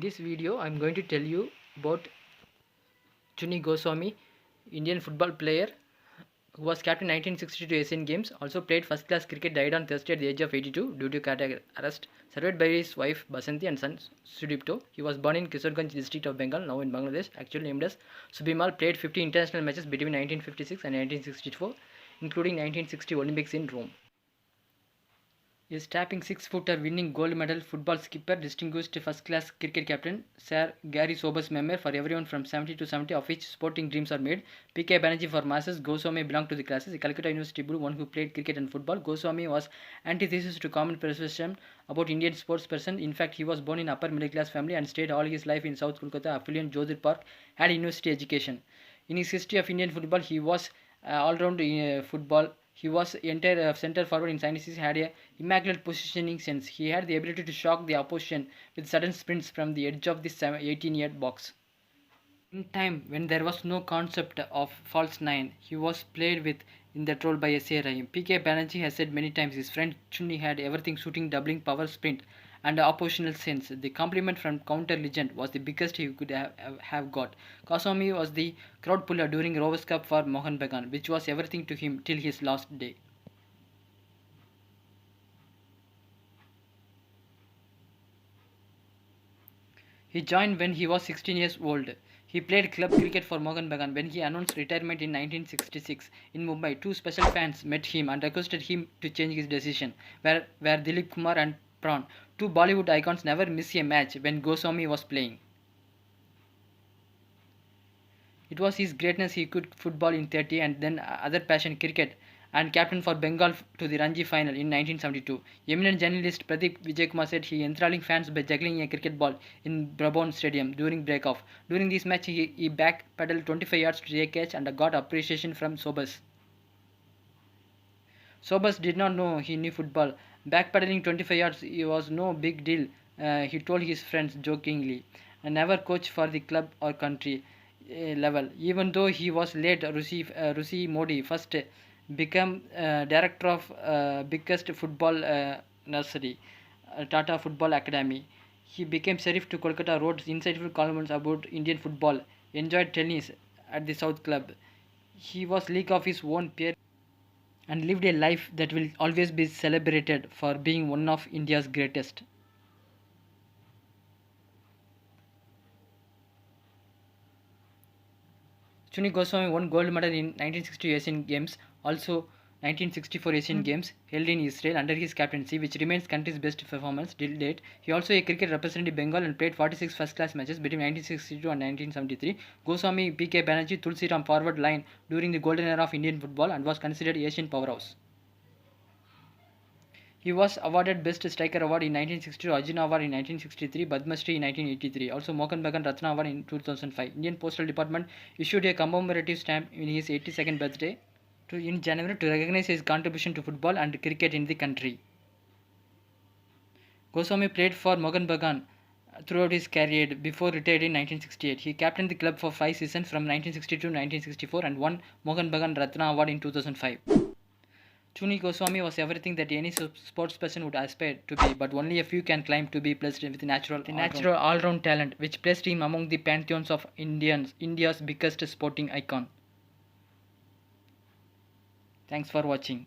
this video, I am going to tell you about Chuni Goswami, Indian football player who was captain 1962 Asian Games, also played first class cricket, died on Thursday at the age of 82 due to cardiac arrest, survived by his wife Basanti and son Sudipto. He was born in Kisarganj district of Bengal, now in Bangladesh, actually named as Subimal, played 50 international matches between 1956 and 1964, including 1960 Olympics in Rome. A strapping 6-footer winning gold medal football skipper, distinguished first-class cricket captain, Sir Gary Sobers member for everyone from 70 to 70 of which sporting dreams are made. P.K. Banerjee for masses, Goswami belonged to the classes. A Calcutta University Blue, one who played cricket and football. Goswami was antithesis to common perception about Indian sports person. In fact, he was born in upper middle class family and stayed all his life in South Kolkata, affluent Jodhpur Park, had university education. In his history of Indian football, he was all-round football. He was entire center forward in sciences, had a immaculate positioning sense. He had the ability to shock the opposition with sudden sprints from the edge of the 18-yard box. In time when there was no concept of false nine, he was played with in that role by S.A. Rahim. P.K. Banerjee has said many times his friend Chunni had everything: shooting, doubling, power, sprint, and oppositional sense. The compliment from counter legend was the biggest he could have got. Goswami was the crowd puller during Rovers Cup for Mohan Bagan, which was everything to him till his last day. He joined when he was 16 years old. He played club cricket for Mohan Bagan. When he announced retirement in 1966 in Mumbai, two special fans met him and requested him to change his decision. Where Dilip Kumar and Pran, two Bollywood icons, never miss a match when Goswami was playing. It was his greatness he could football in 30 and then other passion cricket, and captain for Bengal to the Ranji final in 1972. Eminent journalist Pradeep Vijaykumar said he enthralling fans by juggling a cricket ball in Brabant Stadium during break-off. During this match, he back-pedaled 25 yards to take catch and got appreciation from Sobers. Sobers did not know he knew football. Back-pedaling 25 yards was no big deal, he told his friends jokingly. Never coach for the club or country level. Even though he was late, Rusi Modi first became director of biggest football nursery, Tata Football Academy. He became sheriff to Kolkata, wrote insightful columns about Indian football, enjoyed tennis at the South Club. He was league of his own peer and lived a life that will always be celebrated for being one of India's greatest. Chuni Goswami won gold medal in 1960 Asian Games, also 1964 Asian Games held in Israel under his captaincy, which remains country's best performance till date. He also a cricket represented Bengal and played 46 first-class matches between 1962 and 1973. Goswami P.K. Banerjee Tulsi Ram forward line during the golden era of Indian football and was considered Asian powerhouse. He was awarded Best Striker Award in 1962, Arjuna Award in 1963, Padma Shri in 1983, also Mohan Bagan Ratna Award in 2005. Indian Postal Department issued a commemorative stamp in his 82nd birthday in January to recognize his contribution to football and cricket in the country. Goswami played for Mohan Bagan throughout his career before retired in 1968. He captained the club for 5 seasons from 1962 to 1964 and won Mohan Bagan Ratna Award in 2005. Chuni Goswami was everything that any sports person would aspire to be, but only a few can claim to be blessed with natural all-round talent, which placed him among the pantheons of India's biggest sporting icon. Thanks for watching.